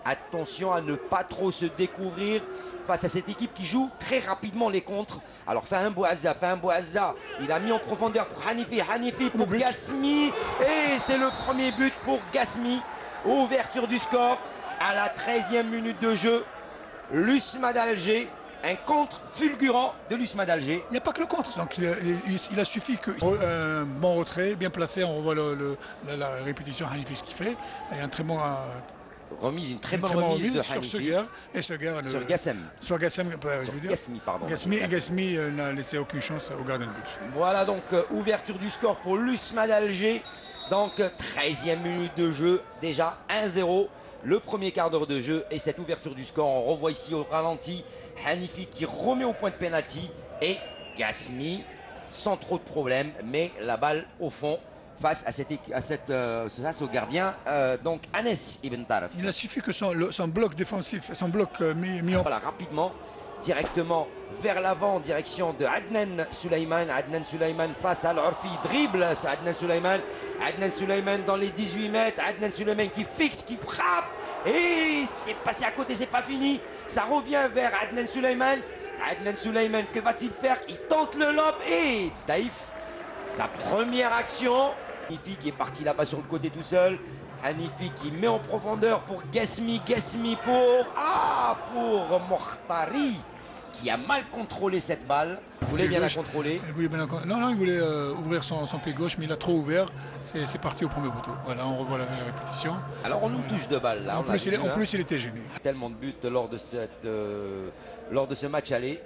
Attention à ne pas trop se découvrir face à cette équipe qui joue très rapidement les contres. Alors Fahim Bouazza, il a mis en profondeur pour Hanifi pour Gasmi. Et c'est le premier but pour Gasmi. Ouverture du score à la 13e minute de jeu. L'USMA d'Alger, un contre fulgurant de l'USMA d'Alger. Il n'y a pas que le contre, donc il a suffi que un bon retrait, bien placé, on revoit la répétition Hanifi ce qu'il fait, et un très bon remise, une très bonne remise de sur Hanifi. Sur Gassem. Sur Gassem, je veux dire. Gasmi, pardon. Gasmi n'a laissé aucune chance au gardien de but. Voilà donc ouverture du score pour l'USMA d'Alger. Donc 13e minute de jeu, déjà 1-0. Le premier quart d'heure de jeu et cette ouverture du score, on revoit ici au ralenti Hanifi qui remet au point de pénalty et Gasmi sans trop de problèmes, mais la balle au fond face à au gardien, donc Anes Ibn Taraf. Il a suffi que son bloc défensif, son bloc mis en... Voilà, rapidement, directement vers l'avant, en direction de Adnan Suleiman. Adnan Suleiman face à l'Orfi, dribble, c'est Adnan Suleiman. Adnan Suleiman dans les 18 mètres, Adnan Suleiman qui fixe, qui frappe. Et c'est passé à côté, c'est pas fini. Ça revient vers Adnan Suleiman. Adnan Suleiman, que va-t-il faire? Il tente le lob et Daïf, sa première action. Hanifi qui est parti là-bas sur le côté tout seul. Hanifi qui met en profondeur pour Gasmi. Gasmi pour Mokhtari qui a mal contrôlé cette balle. Il voulait bien la contrôler. Non, il voulait ouvrir son pied gauche, mais il a trop ouvert. C'est parti au premier poteau. Voilà, on revoit la répétition. Alors on nous touche de balle là. En plus, il était gêné. Tellement de buts lors de ce match aller.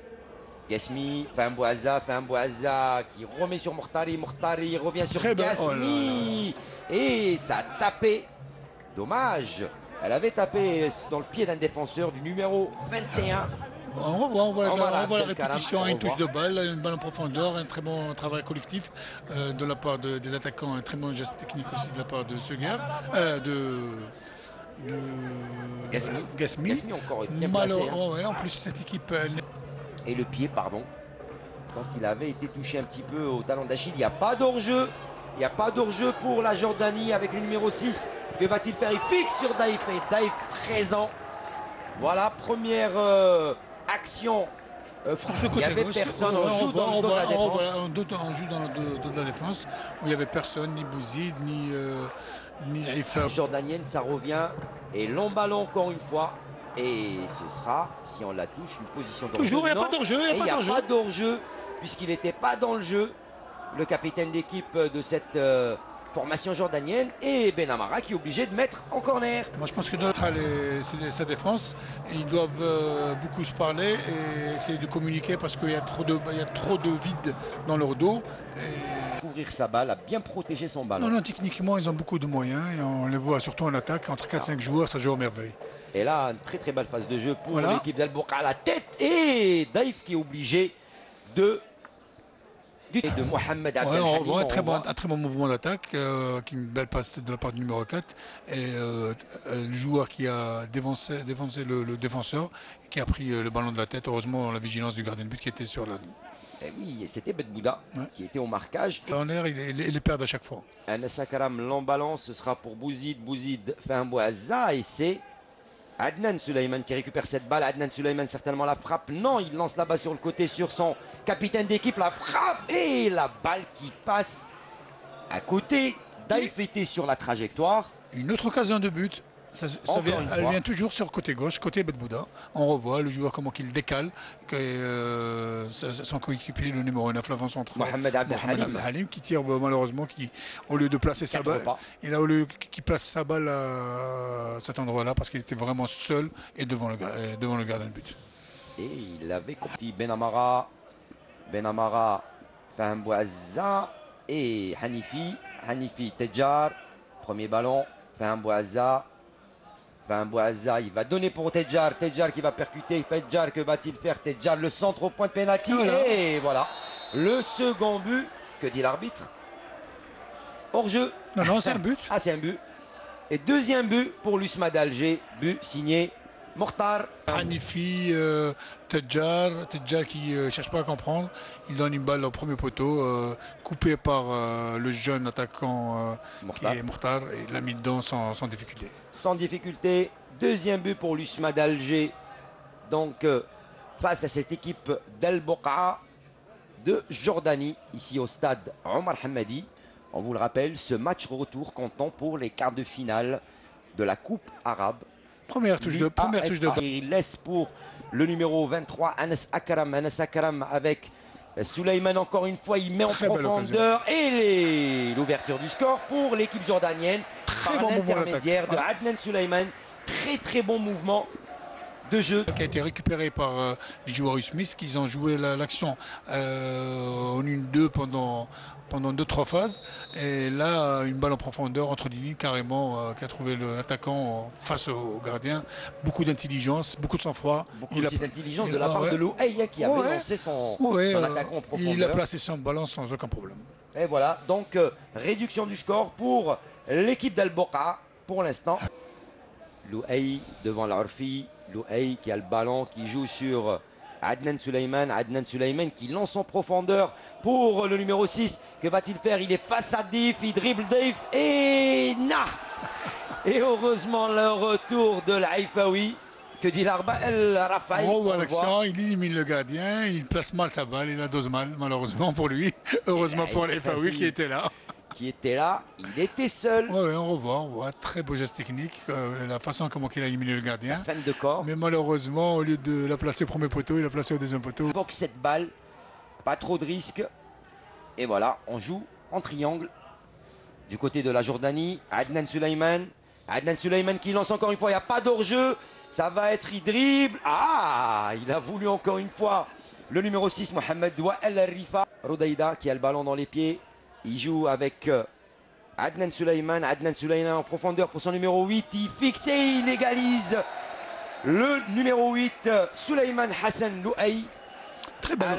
Gasmi, Fahim Bouazza qui remet sur Mokhtari. Mokhtari revient sur Gasmi. Et ça a tapé. Dommage. Elle avait tapé dans le pied d'un défenseur du numéro 21. On voit la répétition, une touche de balle, une balle en profondeur, un très bon travail collectif de la part des attaquants, un très bon geste technique aussi de la part de Seguer, Gasmi. Gasmi encore bien placé. Ouais, en plus cette équipe... Et le pied, pardon. Quand il avait été touché un petit peu au talon d'Achille, il n'y a pas d'hors-jeu. Il n'y a pas d'hors-jeu pour la Jordanie avec le numéro 6. Que va-t-il faire? Il fixe sur Daïf et Daïf présent. Voilà, première action. Il n'y avait personne, on joue dans le dos de la défense. On joue dans le dos de la défense où il n'y avait personne, ni Bouzid, ni Haïfa. Jordanienne, ça revient. Et long ballon encore une fois. Et ce sera, si on la touche, une position d'hors-jeu. Toujours, il n'y a pas d'hors-jeu. Il n'y a pas d'hors-jeu, puisqu'il n'était pas dans le jeu, le capitaine d'équipe de cette formation jordanienne, et Benamara qui est obligé de mettre en corner. Moi je pense que notre sa défense, ils doivent beaucoup se parler et essayer de communiquer parce qu'il y a trop de vide dans leur dos. Couvrir sa balle, à bien protéger son ballon. Non, techniquement ils ont beaucoup de moyens et on les voit surtout en attaque, entre 4-5 joueurs, ça joue à merveille. Et là, une très très belle phase de jeu pour l'équipe d'Al-Bourqa à la tête et Daïf qui est obligé de Mohamed Abdel on voit un très bon mouvement d'attaque, une belle passe de la part du numéro 4 et le joueur qui a défoncé le défenseur qui a pris le ballon de la tête, heureusement la vigilance du gardien de but qui était sur la... Et oui, c'était Bedbouda qui était au marquage. En air, il les perd à chaque fois. Anas Akaram, l'emballant, ce sera pour Bouzid. Bouzid fait un Bouazza et c'est Adnan Suleiman qui récupère cette balle. Adnan Suleiman certainement la frappe. Non, il lance là-bas sur le côté sur son capitaine d'équipe. La frappe et la balle qui passe à côté. Daïf était sur la trajectoire. Une autre occasion de but. Elle vient toujours sur le côté gauche, côté Bedbouda. On revoit le joueur comment il décale. Son coéquipier, le numéro 9, l'avant central. Mohamed Abdel Halim qui tire malheureusement, au lieu de placer sa balle, qui place sa balle à cet endroit-là parce qu'il était vraiment seul et devant le gardien de but. Et il avait compris Benamara, Fahim Bouazza et Hanifi Tedjar. Premier ballon, Fahim Bouazza, il va donner pour Tedjar qui va percuter. Tedjar, que va-t-il faire? Tedjar, le centre au point de pénalty. Et voilà, le second but. Que dit l'arbitre? Hors-jeu. Non, c'est un but. Ah, c'est un but. Et deuxième but pour l'USMA d'Alger, but signé Mokhtar. Hanifi, Tedjar qui ne cherche pas à comprendre. Il donne une balle au premier poteau, coupé par le jeune attaquant qui est Mokhtar. Et il l'a mis dedans sans difficulté. Sans difficulté. Deuxième but pour l'USMA d'Alger. Donc, face à cette équipe d'Al Boqa de Jordanie, ici au stade Omar Hamadi. On vous le rappelle, ce match retour comptant pour les quarts de finale de la Coupe arabe. Première touche de balle. Il laisse pour le numéro 23, Anas Akram. Anas Akram avec Souleymane encore une fois. Il met en profondeur. Et l'ouverture du score pour l'équipe jordanienne. Très par bon mouvement l'intermédiaire de Adnan Souleymane. Très bon mouvement de jeu. Qui a été récupéré par les joueurs Smith, qui ont joué l'action en 1-2 pendant 2-3 phases. Et là, une balle en profondeur entre les lignes carrément qui a trouvé l'attaquant face au gardien. Beaucoup d'intelligence, beaucoup de sang-froid. Beaucoup d'intelligence de la part de Louaïa qui avait lancé son attaquant en profondeur. Il a placé son ballon sans aucun problème. Et voilà, donc réduction du score pour l'équipe d'Al Boqa pour l'instant. Louaï devant l'Arfi. Louaï qui a le ballon, qui joue sur Adnan Souleymane. Adnan Souleymane qui lance en profondeur pour le numéro 6. Que va-t-il faire? Il est face à Dif, il dribble Dif et Et heureusement le retour de l'Aïfaoui. Que dit Rafaï? On revoit l'action, il élimine le gardien, il place mal sa balle, il la dose mal malheureusement pour lui. Heureusement pour l'Aïfaoui qui était là. Il était seul. Oui, on voit, très beau geste technique, la façon comment il a éliminé le gardien. Fin de corps. Mais malheureusement, au lieu de la placer au premier poteau, il l'a placé au deuxième poteau. Boxe cette balle, pas trop de risques. Et voilà, on joue en triangle. Du côté de la Jordanie, Adnan Souleymane. Adnan Souleymane qui lance encore une fois, il n'y a pas d'hors-jeu. Ça va être, il dribble. Ah, il a voulu encore une fois le numéro 6, Mohamed Wael Rifa. Rodaïda qui a le ballon dans les pieds. Il joue avec Adnan Souleymane. Adnan Souleymane en profondeur pour son numéro 8. Il fixe et il égalise. Le numéro 8, Souleymane Hassan Louaï. Très bien.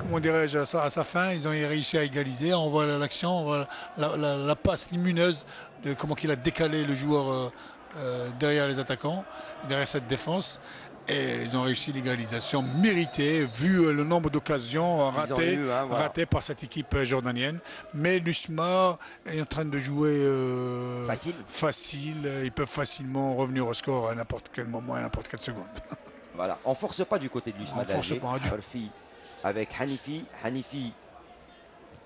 Comment dirais-je, à sa fin, ils ont réussi à égaliser. On voit l'action, on voit la passe lumineuse de comment il a décalé le joueur derrière les attaquants, derrière cette défense. Et ils ont réussi l'égalisation méritée, vu le nombre d'occasions ratées par cette équipe jordanienne. Mais l'USMA est en train de jouer facile. Ils peuvent facilement revenir au score à n'importe quel moment, à n'importe quelle seconde. Voilà, on ne force pas du côté de l'USMA d'Alger. Avec Hanifi. Hanifi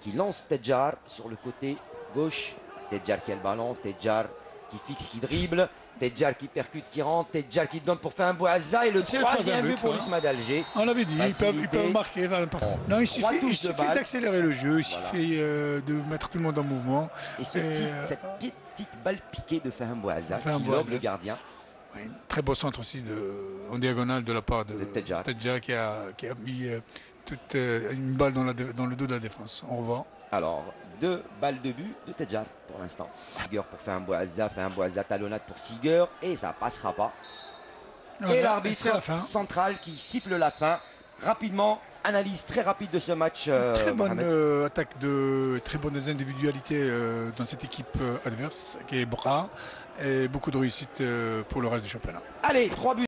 qui lance Tedjar sur le côté gauche. Tedjar qui a le ballon, Tedjar qui fixe, qui dribble. Tedjar qui percute, qui rentre. Tedjar qui donne pour faire un Bouazza. Et le troisième but pour l'USMA d'Alger. On l'avait dit, ils peuvent marquer. Non, il suffit d'accélérer le jeu. Il suffit de mettre tout le monde en mouvement. Et cette petite balle piquée de Faham Bouazza qui lobe le gardien. Oui, très beau centre aussi en diagonale de la part de Tedjar qui a mis toute une balle dans le dos de la défense. On revoit. Alors, 2 balles de but de Tedjar pour l'instant. Siger pour faire un Bouazza talonnade pour Siger et ça passera pas. Et l'arbitre central qui siffle la fin. Rapidement, analyse très rapide de ce match. Très bonne attaque, très bonnes individualités dans cette équipe adverse qui est Bra et beaucoup de réussite pour le reste du championnat. Allez, 3 buts.